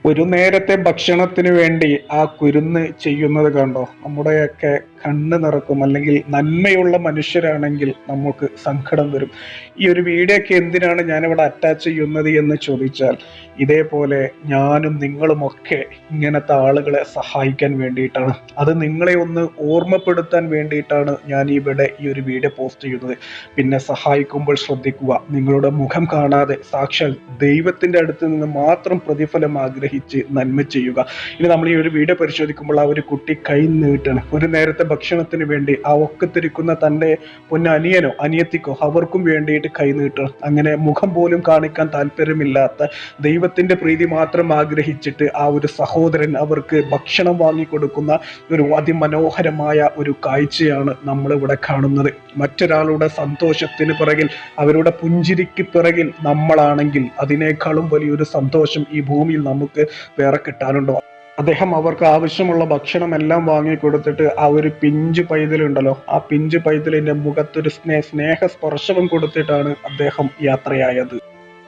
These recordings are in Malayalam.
ഒരു നേരത്തെ ഭക്ഷണത്തിന് വേണ്ടി ആ കുരുന്ന് ചെയ്യുന്നത് കണ്ടോ, നമ്മുടെയൊക്കെ കണ്ണ് നിറക്കും. അല്ലെങ്കിൽ നന്മയുള്ള മനുഷ്യരാണെങ്കിൽ നമുക്ക് സങ്കടം വരും. ഈ ഒരു വീഡിയോ ഒക്കെ എന്തിനാണ് ഞാനിവിടെ അറ്റാച്ച് ചെയ്യുന്നത് എന്ന് ചോദിച്ചാൽ, ഇതേപോലെ ഞാനും നിങ്ങളുമൊക്കെ ഇങ്ങനത്തെ ആളുകളെ സഹായിക്കാൻ വേണ്ടിയിട്ടാണ്. അത് നിങ്ങളെ ഒന്ന് ഓർമ്മപ്പെടുത്താൻ വേണ്ടിയിട്ടാണ് ഞാൻ ഇവിടെ ഈ ഒരു വീഡിയോ പോസ്റ്റ് ചെയ്യുന്നത്. പിന്നെ സഹായിക്കുമ്പോൾ ശ്രദ്ധിക്കുക, നിങ്ങളുടെ മുഖം കാണാതെ സാക്ഷാൽ ദൈവത്തിന്റെ അടുത്ത് നിന്ന് മാത്രം പ്രതിഫലം ആഗ്രഹിച്ച് നന്മ ചെയ്യുക. ഇനി നമ്മൾ ഈ ഒരു വീഡിയോ പരിശോധിക്കുമ്പോൾ ആ ഒരു കുട്ടി കൈ നീട്ടണം. ഒരു നേരത്തെ ഭക്ഷണത്തിന് വേണ്ടി ആ ഒക്കത്തിരിക്കുന്ന തൻ്റെ പൊന്നനിയനോ അനിയത്തിക്കോ അവർക്കും വേണ്ടിയിട്ട് കൈ നീട്ടണം. അങ്ങനെ മുഖം പോലും കാണിക്കാൻ താല്പര്യമില്ലാത്ത, ദൈവത്തിന്റെ പ്രീതി മാത്രം ആഗ്രഹിച്ചിട്ട് ആ ഒരു സഹോദരൻ അവർക്ക് ഭക്ഷണം വാങ്ങിക്കൊടുക്കുന്ന ഒരു അതിമനോഹരമായ ഒരു കാഴ്ചയാണ് നമ്മൾ ഇവിടെ കാണുന്നത്. മറ്റൊരാളുടെ സന്തോഷത്തിന് പിറകിൽ, അവരുടെ പുഞ്ചിരിക്ക് പിറകിൽ നമ്മളാണെങ്കിൽ അതിനേക്കാളും വലിയൊരു സന്തോഷം ഈ ഭൂമിയിൽ നമുക്ക് വേറെ കിട്ടാനുണ്ടോ? അദ്ദേഹം അവർക്ക് ആവശ്യമുള്ള ഭക്ഷണം എല്ലാം വാങ്ങിക്കൊടുത്തിട്ട് ആ ഒരു പിഞ്ചു പൈതലുണ്ടല്ലോ, ആ പിഞ്ചു പൈതലിന്റെ മുഖത്തൊരു സ്നേഹസ്പർശവും കൊടുത്തിട്ടാണ് അദ്ദേഹം യാത്രയായത്.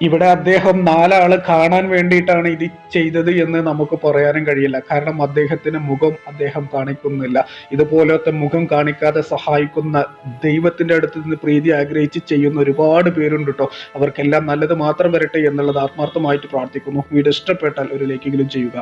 ഇവിടെ അദ്ദേഹം നാലാള് കാണാൻ വേണ്ടിയിട്ടാണ് ഇത് ചെയ്തത് എന്ന് നമുക്ക് പറയാനും കഴിയില്ല. കാരണം അദ്ദേഹത്തിന് മുഖം അദ്ദേഹം കാണിക്കുന്നില്ല. ഇതുപോലത്തെ മുഖം കാണിക്കാതെ സഹായിക്കുന്ന, ദൈവത്തിന്റെ അടുത്ത് നിന്ന് പ്രീതി ആഗ്രഹിച്ച് ചെയ്യുന്ന ഒരുപാട് പേരുണ്ട് കേട്ടോ. അവർക്കെല്ലാം നല്ലത് മാത്രം വരട്ടെ എന്നുള്ളത് ആത്മാർത്ഥമായിട്ട് പ്രാർത്ഥിക്കുന്നു. വീഡിയോ ഇഷ്ടപ്പെട്ടാൽ ഒരു ലൈക്കെങ്കിലും ചെയ്യുക.